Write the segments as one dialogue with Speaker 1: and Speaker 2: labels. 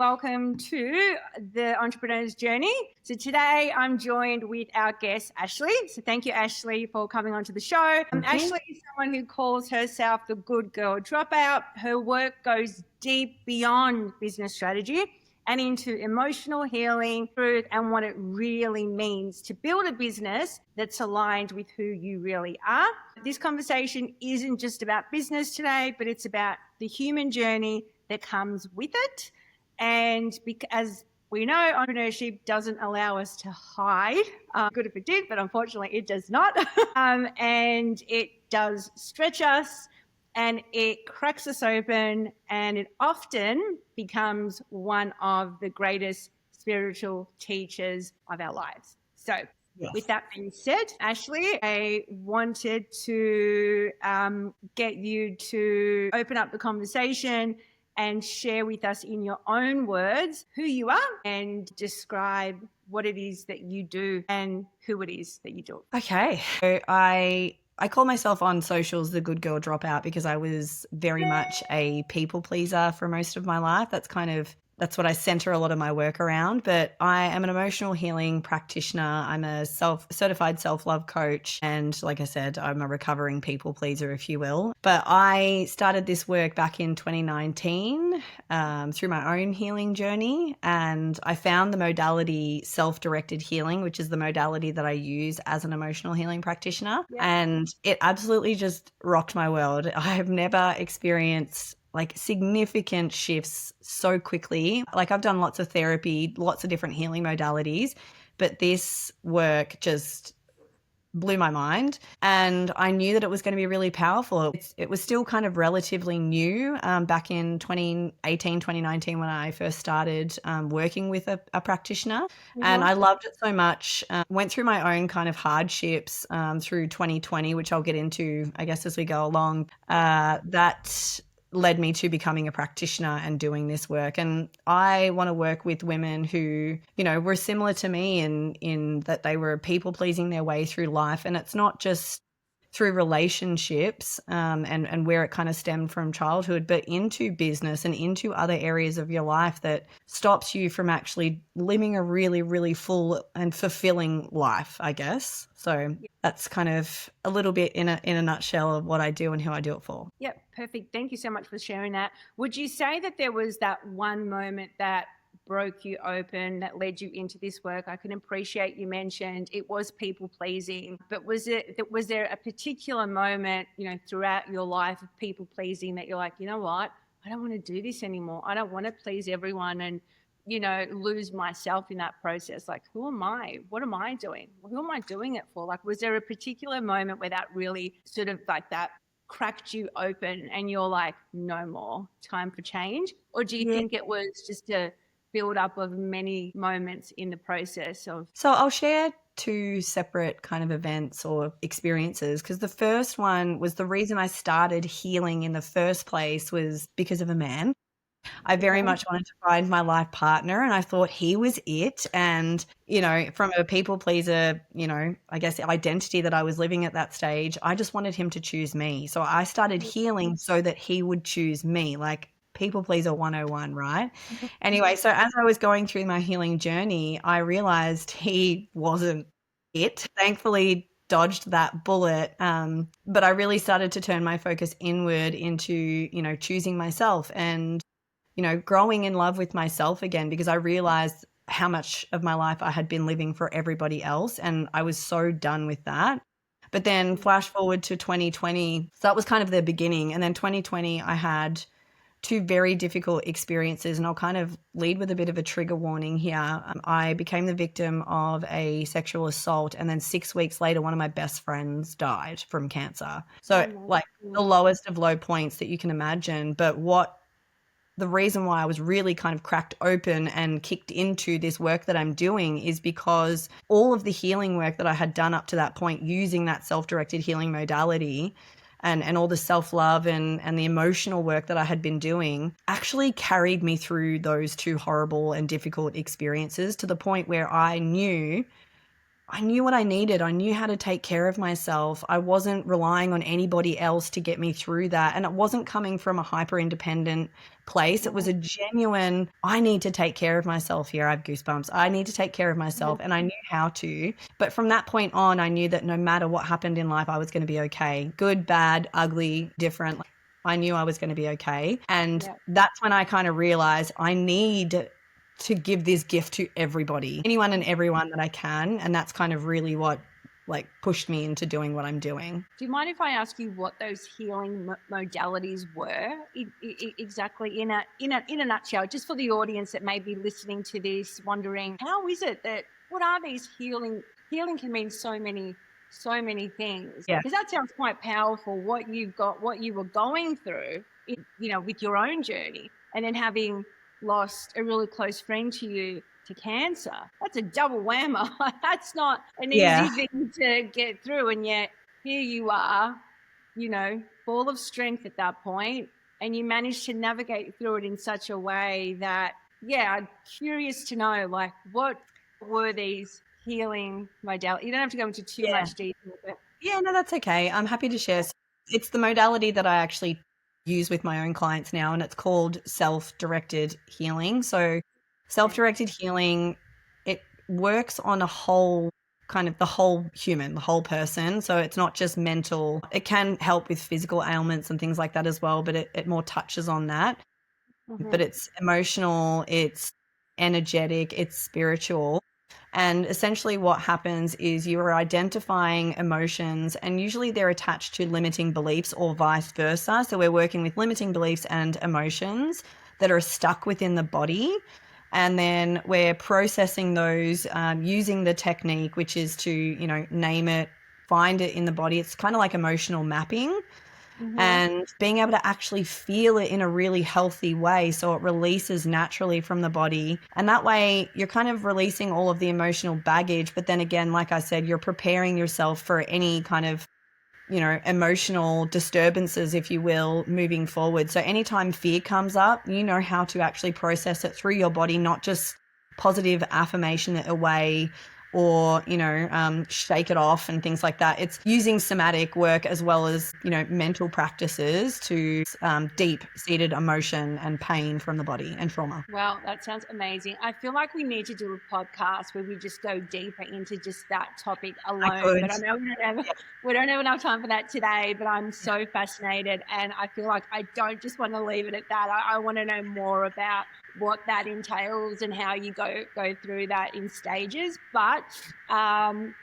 Speaker 1: Welcome to the Entrepreneur's Journey. So today I'm joined with our guest, Ashley. So thank you, Ashley, for coming onto the show. Ashley is someone who calls herself the good girl dropout. Her work goes deep beyond business strategy and into emotional healing, truth, and what it really means to build a business that's aligned with who you really are. This conversation isn't just about business today, but it's about the human journey that comes with it. And as we know, entrepreneurship doesn't allow us to hide. Good if it did, but unfortunately it does not. And it does stretch us and it cracks us open, and it often becomes one of the greatest spiritual teachers of our lives. So with that being said, Ashley, I wanted to get you to open up the conversation and share with us in your own words who you are and describe what it is that you do and who it is that you do.
Speaker 2: Okay. So I call myself on socials the good girl dropout because I was very much a people pleaser for most of my life. That's what I center a lot of my work around. But I am an emotional healing practitioner. I'm a certified self-love coach. And like I said, I'm a recovering people pleaser, if you will. But I started this work back in 2019 through my own healing journey. And I found the modality self-directed healing, which is the modality that I use as an emotional healing practitioner. Yeah. And it absolutely just rocked my world. I have never experienced significant shifts so quickly. I've done lots of therapy, lots of different healing modalities, but this work just blew my mind, and I knew that it was going to be really powerful. It was still kind of relatively new back in 2018, 2019 when I first started working with a practitioner. Mm-hmm. And I loved it so much. Went through my own kind of hardships through 2020, which I'll get into, I guess, as we go along. That led me to becoming a practitioner and doing this work. And I want to work with women who, were similar to me in that they were people pleasing their way through life. And it's not just through relationships and where it kind of stemmed from childhood, but into business and into other areas of your life that stops you from actually living a really, really full and fulfilling life, I guess. So that's kind of a little bit in a nutshell of what I do and who I do it for.
Speaker 1: Yep, perfect. Thank you so much for sharing that. Would you say that there was that one moment that broke you open, that led you into this work? I can appreciate you mentioned it was people pleasing, but was there a particular moment, throughout your life of people pleasing that you're like, you know what, I don't want to do this anymore. I don't want to please everyone and, lose myself in that process. Like, who am I? What am I doing? Who am I doing it for? Was there a particular moment where that really sort of that cracked you open and you're like, no more, time for change? Or do you think it was just a build up of many moments in the process of?
Speaker 2: So I'll share two separate kind of events or experiences, because the first one was the reason I started healing in the first place was because of a man. I very much wanted to find my life partner, and I thought he was it. And, from a people pleaser, I guess identity that I was living at that stage, I just wanted him to choose me. So I started healing so that he would choose me, people pleaser 101, right? Anyway, so as I was going through my healing journey, I realized he wasn't it. Thankfully, dodged that bullet. But I really started to turn my focus inward into, choosing myself and, growing in love with myself again, because I realized how much of my life I had been living for everybody else. And I was so done with that. But then flash forward to 2020. So that was kind of the beginning. And then 2020, I had two very difficult experiences, and I'll kind of lead with a bit of a trigger warning here. I became the victim of a sexual assault, and then 6 weeks later, one of my best friends died from cancer. So the lowest of low points that you can imagine. But the reason why I was really kind of cracked open and kicked into this work that I'm doing is because all of the healing work that I had done up to that point using that self-directed healing modality and all the self-love and the emotional work that I had been doing actually carried me through those two horrible and difficult experiences to the point where I knew I knew what I needed. I knew how to take care of myself. I wasn't relying on anybody else to get me through that. And it wasn't coming from a hyper independent place. It was a genuine, I need to take care of myself here. I have goosebumps. I need to take care of myself. And I knew how to. But from that point on, I knew that no matter what happened in life, I was going to be okay. Good, bad, ugly, different. I knew I was going to be okay. And that's when I kind of realized I need to give this gift to everybody, anyone and everyone that I can. And that's kind of really what like pushed me into doing what I'm doing.
Speaker 1: Do you mind if I ask you what those healing modalities were exactly in a nutshell, just for the audience that may be listening to this, wondering how is it that, what are these healing can mean so many things.
Speaker 2: Yeah.
Speaker 1: Because that sounds quite powerful, what you were going through, with your own journey, and then having lost a really close friend to you to cancer. That's a double whammer. That's not an easy thing to get through. And yet here you are, full of strength at that point, and you managed to navigate through it in such a way that, I'm curious to know, like, what were these healing modalities? You don't have to go into too much detail. But
Speaker 2: no, that's okay. I'm happy to share. So it's the modality that I actually use with my own clients now, and it's called self-directed healing. So self-directed healing, it works on a whole, kind of the whole human, the whole person. So it's not just mental. It can help with physical ailments and things like that as well, but it more touches on that. But it's emotional, it's energetic, it's spiritual. And essentially what happens is you are identifying emotions, and usually they're attached to limiting beliefs or vice versa. So we're working with limiting beliefs and emotions that are stuck within the body. And then we're processing those using the technique, which is to, name it, find it in the body. It's kind of like emotional mapping. And being able to actually feel it in a really healthy way so it releases naturally from the body. And that way you're kind of releasing all of the emotional baggage. But then again, like I said, you're preparing yourself for any kind of, emotional disturbances, if you will, moving forward. So anytime fear comes up, you know how to actually process it through your body, not just positive affirmation it away or, shake it off and things like that. It's using somatic work as well as, mental practices to deep-seated emotion and pain from the body and trauma.
Speaker 1: Wow, that sounds amazing. I feel like we need to do a podcast where we just go deeper into just that topic alone. But I know we don't have enough time for that today, but I'm so fascinated, and I feel like I don't just want to leave it at that. I want to know more about what that entails and how you go through that in stages. But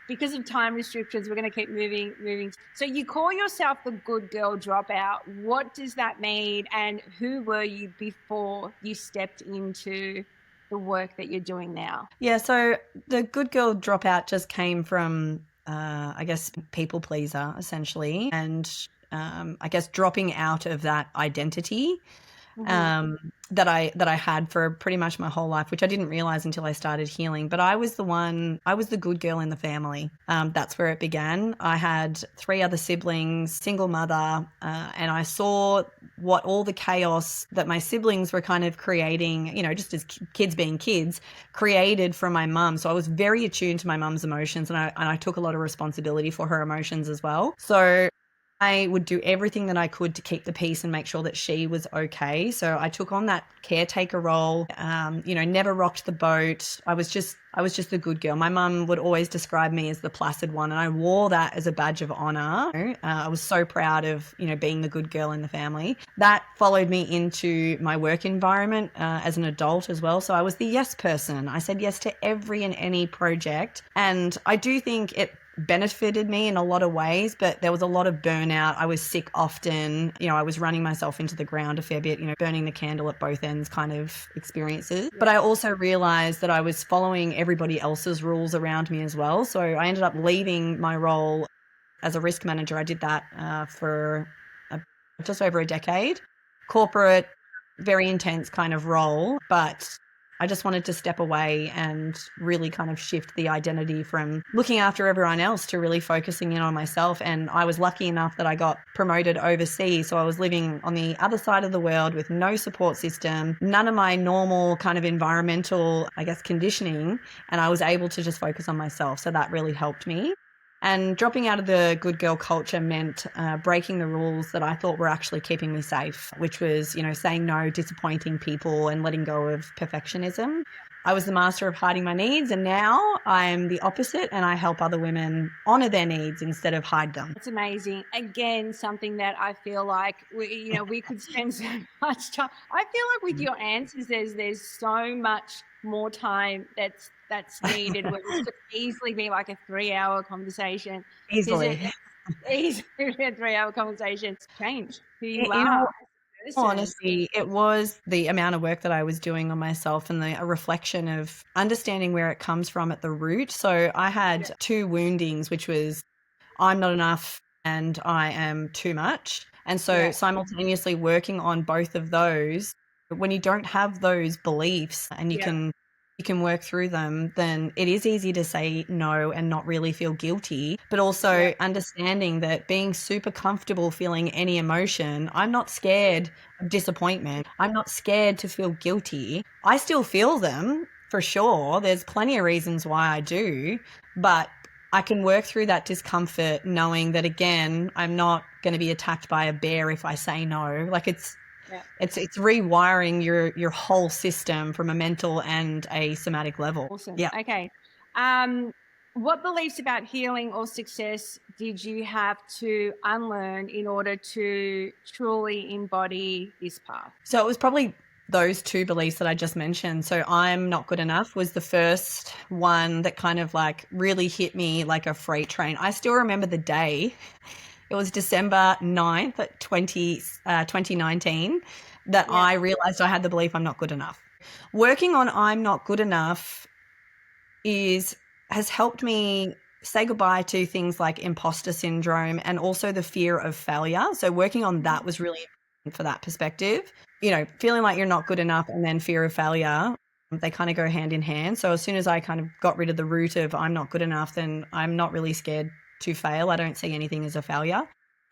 Speaker 1: because of time restrictions, we're going to keep moving. So you call yourself the Good Girl Dropout. What does that mean, and who were you before you stepped into the work that you're doing now?
Speaker 2: Yeah, so the Good Girl Dropout just came from, I guess, people pleaser, essentially, and I guess dropping out of that identity that I had for pretty much my whole life, which I didn't realize until I started healing. But I was the good girl in the family. That's where it began. I had 3 other siblings, single mother, and I saw what all the chaos that my siblings were kind of creating, just as kids being kids, created from my mum. So I was very attuned to my mum's emotions, and I took a lot of responsibility for her emotions as well. So I would do everything that I could to keep the peace and make sure that she was okay. So I took on that caretaker role, never rocked the boat. I was just the good girl. My mum would always describe me as the placid one, and I wore that as a badge of honor. I was so proud of, being the good girl in the family. That followed me into my work environment as an adult as well. So I was the yes person. I said yes to every and any project. And I do think it benefited me in a lot of ways, but there was a lot of burnout. I was sick often. I was running myself into the ground a fair bit, burning the candle at both ends kind of experiences. But I also realized that I was following everybody else's rules around me as well. So I ended up leaving my role as a risk manager. I did that for just over a decade. Corporate, very intense kind of role, but I just wanted to step away and really kind of shift the identity from looking after everyone else to really focusing in on myself. And I was lucky enough that I got promoted overseas. So I was living on the other side of the world with no support system, none of my normal kind of environmental, I guess, conditioning. And I was able to just focus on myself. So that really helped me. And dropping out of the good girl culture meant breaking the rules that I thought were actually keeping me safe, which was, saying no, disappointing people, and letting go of perfectionism. I was the master of hiding my needs, and now I'm the opposite, and I help other women honor their needs instead of hide them.
Speaker 1: It's amazing. Again, something that I feel like we could spend so much time. I feel like with your answers, there's so much more time that's needed. Where this could easily be like a 3-hour conversation.
Speaker 2: Easily.
Speaker 1: Easily a 3-hour conversation. It's changed who you
Speaker 2: In
Speaker 1: are.
Speaker 2: all honesty, it was the amount of work that I was doing on myself and a reflection of understanding where it comes from at the root. So I had 2 woundings, which was I'm not enough and I am too much. And so simultaneously working on both of those, when you don't have those beliefs and you can work through them, then it is easy to say no and not really feel guilty, but also understanding that being super comfortable feeling any emotion, I'm not scared of disappointment. I'm not scared to feel guilty. I still feel them for sure. There's plenty of reasons why I do, but I can work through that discomfort knowing that, again, I'm not going to be attacked by a bear if I say no. Like it's rewiring your whole system from a mental and a somatic level.
Speaker 1: Awesome.
Speaker 2: Yeah.
Speaker 1: Okay. What beliefs about healing or success did you have to unlearn in order to truly embody this path?
Speaker 2: So it was probably those 2 beliefs that I just mentioned. So I'm not good enough was the first one that kind of like really hit me like a freight train. I still remember the day. It was December 9th, 2019, that I realized I had the belief I'm not good enough. Working on I'm not good enough has helped me say goodbye to things like imposter syndrome and also the fear of failure. So working on that was really important for that perspective. Feeling like you're not good enough and then fear of failure, they kind of go hand in hand. So as soon as I kind of got rid of the root of I'm not good enough, then I'm not really scared to fail. I don't see anything as a failure.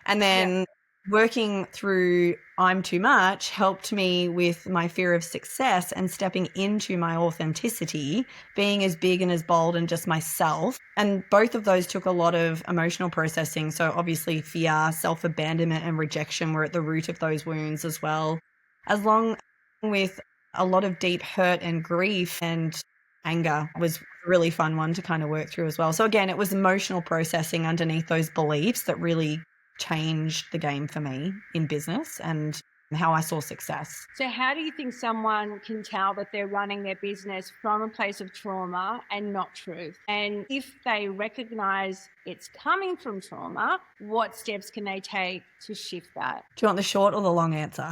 Speaker 2: And then working through I'm too much helped me with my fear of success and stepping into my authenticity, being as big and as bold and just myself. And both of those took a lot of emotional processing. So obviously fear, self-abandonment and rejection were at the root of those wounds as well, along with a lot of deep hurt and grief, and anger was a really fun one to kind of work through as well. So again, it was emotional processing underneath those beliefs that really changed the game for me in business and how I saw success.
Speaker 1: So how do you think someone can tell that they're running their business from a place of trauma and not truth? And if they recognize it's coming from trauma, what steps can they take to shift that?
Speaker 2: Do you want the short or the long answer?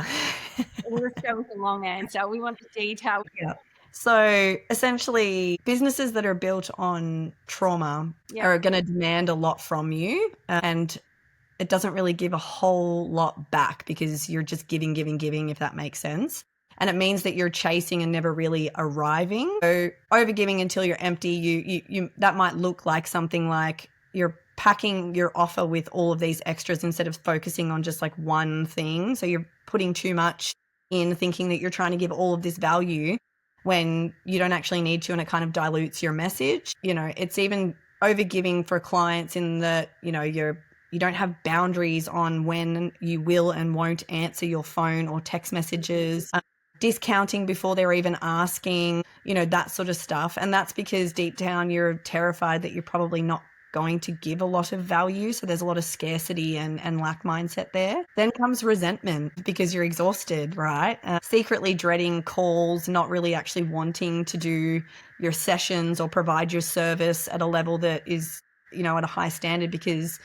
Speaker 1: Let's go with the long answer. We want the detail.
Speaker 2: Yeah. So essentially, businesses that are built on trauma are going to demand a lot from you, and it doesn't really give a whole lot back because you're just giving, if that makes sense. And it means that you're chasing and never really arriving. So overgiving until you're empty, you that might look like something like you're packing your offer with all of these extras instead of focusing on just like one thing. So you're putting too much in, thinking that you're trying to give all of this value when you don't actually need to, and it kind of dilutes your message. It's even overgiving for clients in that, you don't have boundaries on when you will and won't answer your phone or text messages, discounting before they're even asking, that sort of stuff. And that's because deep down you're terrified that you're probably not going to give a lot of value. So there's a lot of scarcity and lack mindset there. Then comes resentment because you're exhausted, right? Secretly dreading calls, not really actually wanting to do your sessions or provide your service at a level that is, at a high standard because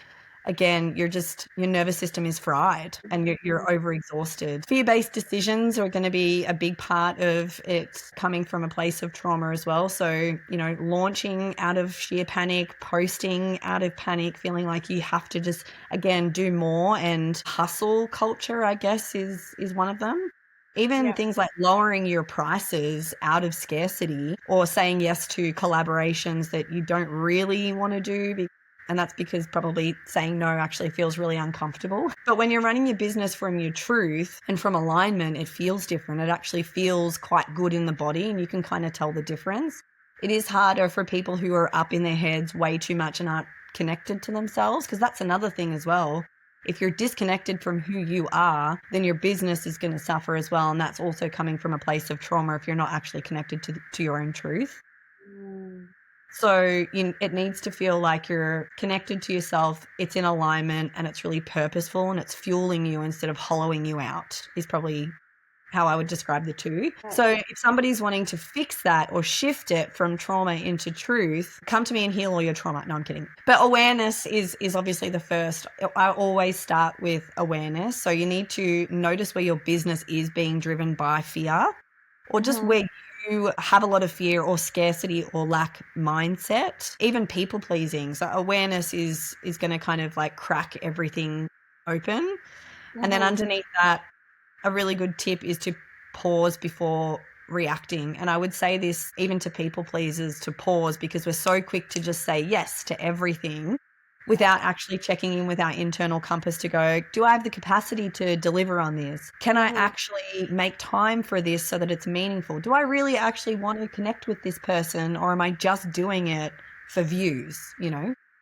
Speaker 2: again, your nervous system is fried and you're overexhausted. Fear-based decisions are going to be a big part of it coming from a place of trauma as well. So, launching out of sheer panic, posting out of panic, feeling like you have to just, again, do more, and hustle culture, I guess, is one of them. Even things like lowering your prices out of scarcity or saying yes to collaborations that you don't really want to do. And that's because probably saying no actually feels really uncomfortable. But when you're running your business from your truth and from alignment, it feels different. It actually feels quite good in the body, and you can kind of tell the difference. It is harder for people who are up in their heads way too much and aren't connected to themselves, because that's another thing as well. If you're disconnected from who you are, then your business is going to suffer as well. And that's also coming from a place of trauma if you're not actually connected to your own truth. So it needs to feel like you're connected to yourself, it's in alignment, and it's really purposeful, and it's fueling you instead of hollowing you out, is probably how I would describe the two. So if somebody's wanting to fix that or shift it from trauma into truth, come to me and heal all your trauma. No, I'm kidding. But awareness is obviously the first. I always start with awareness. So you need to notice where your business is being driven by fear, or just where you have a lot of fear or scarcity or lack mindset, even people pleasing. So awareness is going to kind of like crack everything open. And then underneath that, a really good tip is to pause before reacting. And I would say this even to people pleasers, to pause, because we're so quick to just say yes to everything without actually checking in with our internal compass to go, do I have the capacity to deliver on this? Can I actually make time for this so that it's meaningful? Do I really actually want to connect with this person, or am I just doing it for views,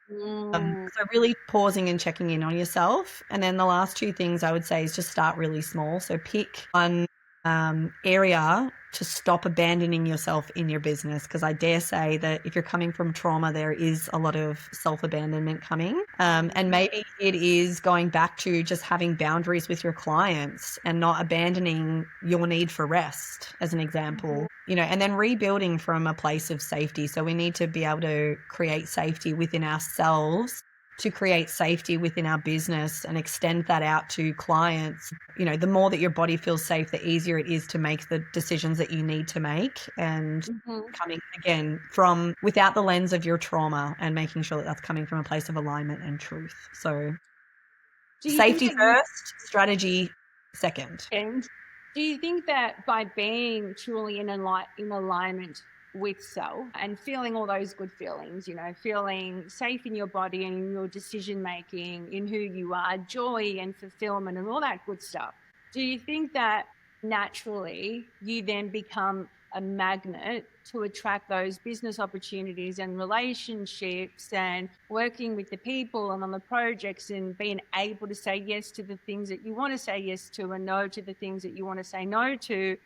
Speaker 2: So really pausing and checking in on yourself. And then the last two things I would say is just start really small. So pick one area to stop abandoning yourself in your business, because I dare say that if you're coming from trauma, there is a lot of self-abandonment coming. And maybe it is going back to just having boundaries with your clients and not abandoning your need for rest, as an example, and then rebuilding from a place of safety. So we need to be able to create safety within ourselves to create safety within our business and extend that out to clients. The more that your body feels safe, the easier it is to make the decisions that you need to make, and coming again from without the lens of your trauma, and making sure that that's coming from a place of alignment and truth. So safety first, strategy second.
Speaker 1: And do you think that by being truly in alignment with self and feeling all those good feelings, feeling safe in your body and in your decision making, in who you are, joy and fulfillment and all that good stuff, do you think that naturally you then become a magnet to attract those business opportunities and relationships and working with the people and on the projects, and being able to say yes to the things that you want to say yes to and no to the things that you want to say no to?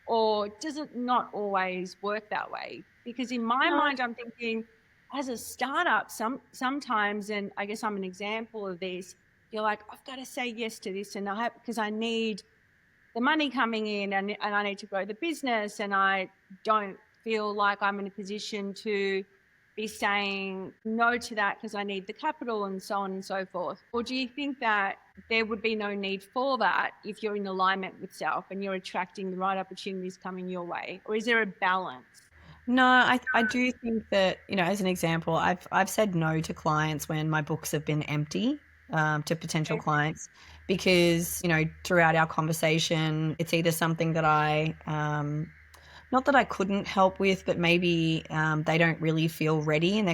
Speaker 1: Or does it not always work that way? Because in my mind, I'm thinking, as a startup, sometimes, and I guess I'm an example of this, you're like, I've got to say yes to this, and because I need the money coming in, and I need to grow the business, and I don't feel like I'm in a position to be saying no to that because I need the capital and so on and so forth? Or do you think that there would be no need for that if you're in alignment with self and you're attracting the right opportunities coming your way? Or is there a balance?
Speaker 2: No, I do think that, as an example, I've said no to clients when my books have been empty, to potential clients, because, throughout our conversation, it's either something that not that I couldn't help with, but maybe they don't really feel ready, and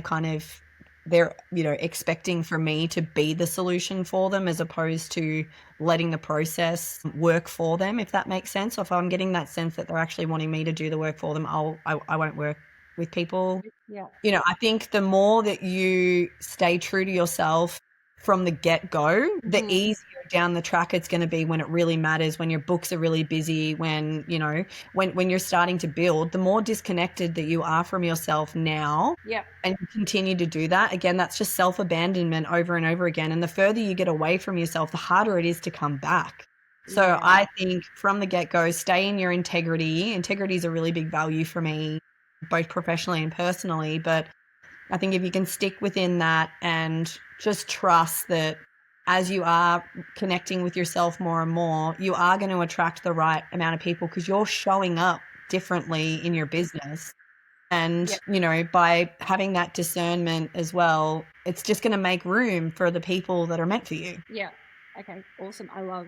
Speaker 2: they're expecting for me to be the solution for them, as opposed to letting the process work for them, if that makes sense. So if I'm getting that sense that they're actually wanting me to do the work for them, I won't work with people.
Speaker 1: Yeah.
Speaker 2: I think the more that you stay true to yourself from the get-go, the easier down the track it's going to be when it really matters, when your books are really busy, when you're starting to build. The more disconnected that you are from yourself now, and you continue to do that, again, that's just self-abandonment over and over again. And the further you get away from yourself, the harder it is to come back. So I think from the get-go, stay in your integrity. Integrity is a really big value for me, both professionally and personally. But I think if you can stick within that and just trust that as you are connecting with yourself more and more, you are going to attract the right amount of people, because you're showing up differently in your business. And, by having that discernment as well, it's just going to make room for the people that are meant for you.
Speaker 1: Yeah. Okay. Awesome. I love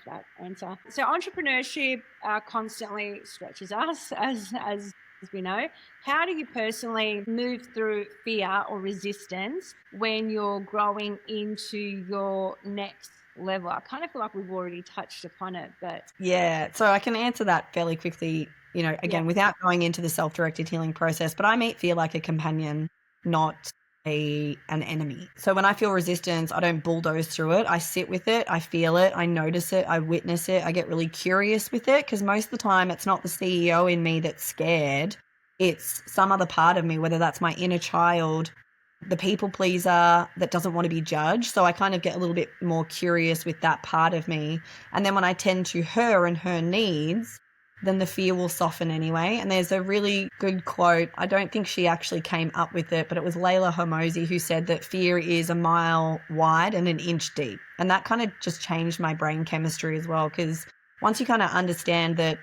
Speaker 1: that answer. So entrepreneurship constantly stretches us, as we know. How do you personally move through fear or resistance when you're growing into your next level? I kind of feel like we've already touched upon it, but
Speaker 2: yeah. So I can answer that fairly quickly, again, without going into the self-directed healing process, but I meet fear like a companion, not an enemy. So when I feel resistance, I don't bulldoze through it. I sit with it, I feel it, I notice it, I witness it, I get really curious with it, because most of the time it's not the CEO in me that's scared. It's some other part of me, whether that's my inner child, the people pleaser that doesn't want to be judged. So I kind of get a little bit more curious with that part of me. And then when I tend to her and her needs, then the fear will soften anyway. And there's a really good quote. I don't think she actually came up with it, but it was Layla Hormozi who said that fear is a mile wide and an inch deep. And that kind of just changed my brain chemistry as well, because once you kind of understand that,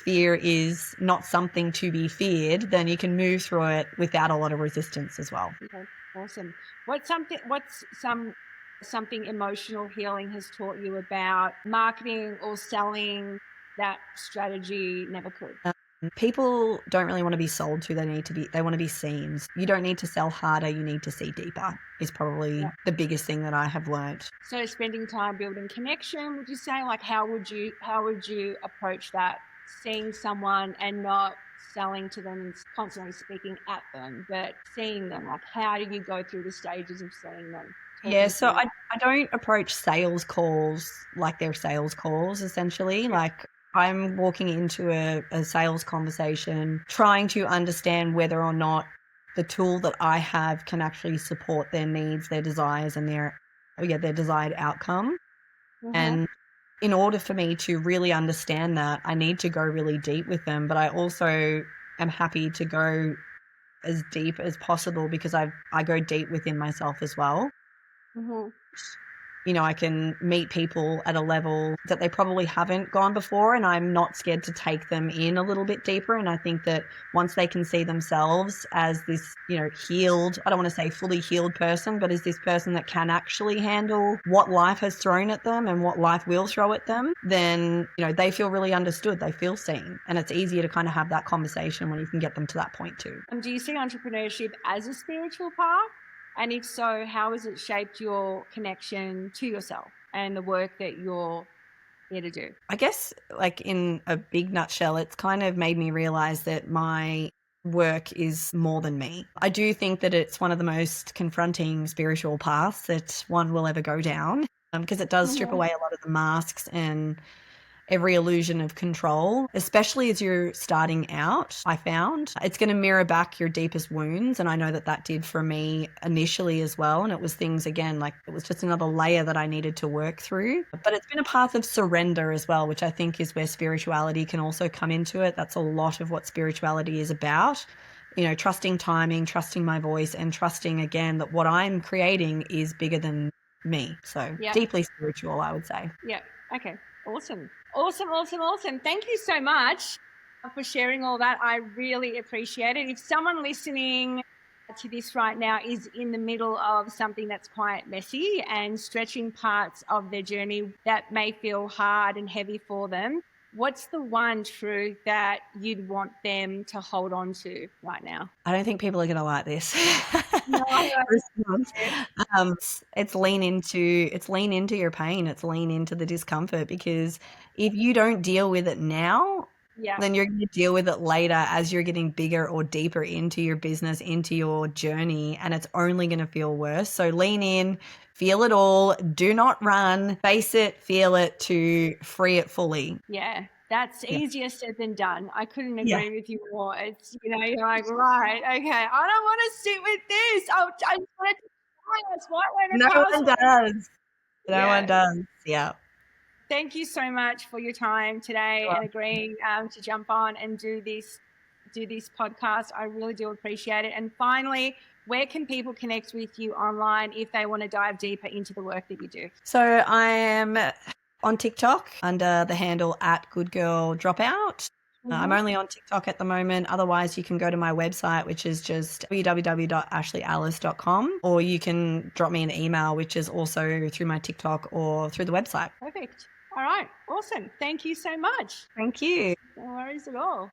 Speaker 2: fear is not something to be feared, then you can move through it without a lot of resistance as well.
Speaker 1: Okay, awesome. What's something emotional healing has taught you about marketing or selling that strategy never could?
Speaker 2: People don't really want to be sold to. They want to be seen. You don't need to sell harder, you need to see deeper, is probably the biggest thing that I have learned.
Speaker 1: So spending time building connection, would you say? Like how would you approach that? Seeing someone and not selling to them and constantly speaking at them, but seeing them. Like how do you go through the stages of seeing them?
Speaker 2: Yeah, so I don't approach sales calls like they're sales calls, essentially. Like I'm walking into a sales conversation trying to understand whether or not the tool that I have can actually support their needs, their desires, and their desired outcome. And in order for me to really understand that, I need to go really deep with them. But I also am happy to go as deep as possible because I go deep within myself as well. I can meet people at a level that they probably haven't gone before, and I'm not scared to take them in a little bit deeper. And I think that once they can see themselves as this, healed, I don't want to say fully healed person, but as this person that can actually handle what life has thrown at them and what life will throw at them, then, they feel really understood. They feel seen. And it's easier to kind of have that conversation when you can get them to that point too.
Speaker 1: Do you see entrepreneurship as a spiritual path? And if so, how has it shaped your connection to yourself and the work that you're here to do?
Speaker 2: I guess, like in a big nutshell, it's kind of made me realize that my work is more than me. I do think that it's one of the most confronting spiritual paths that one will ever go down, because it does strip away a lot of the masks and every illusion of control, especially as you're starting out. I found it's going to mirror back your deepest wounds. And I know that did for me initially as well. And it was things, again, like it was just another layer that I needed to work through. But it's been a path of surrender as well, which I think is where spirituality can also come into it. That's a lot of what spirituality is about. Trusting timing, trusting my voice, and trusting, again, that what I'm creating is bigger than me. So deeply spiritual, I would say.
Speaker 1: Yeah. Okay. Awesome. Thank you so much for sharing all that. I really appreciate it. If someone listening to this right now is in the middle of something that's quite messy and stretching parts of their journey that may feel hard and heavy for them, what's the one truth that you'd want them to hold on to right now?
Speaker 2: I don't think people are going to like this.
Speaker 1: No,
Speaker 2: it's lean into your pain. It's lean into the discomfort, because if you don't deal with it now, then you're going to deal with it later as you're getting bigger or deeper into your business, into your journey, and it's only going to feel worse. So lean in, feel it all, do not run, face it, feel it to free it fully.
Speaker 1: Yeah. That's easier said than done. I couldn't agree with you more. It's, you're like, right, okay, I don't want to sit with this. I just want to try. That's why
Speaker 2: no one does. No one does. Yeah.
Speaker 1: Thank you so much for your time today and agreeing to jump on and do this podcast. I really do appreciate it. And finally, where can people connect with you online if they want to dive deeper into the work that you do?
Speaker 2: So I am on TikTok under the handle @GoodGirlDropout. I'm only on TikTok at the moment. Otherwise, you can go to my website, which is just www.ashleyalice.com, or you can drop me an email, which is also through my TikTok or through the website.
Speaker 1: Perfect. All All right. Awesome. Thank you so much.
Speaker 2: Thank you.
Speaker 1: No worries at all.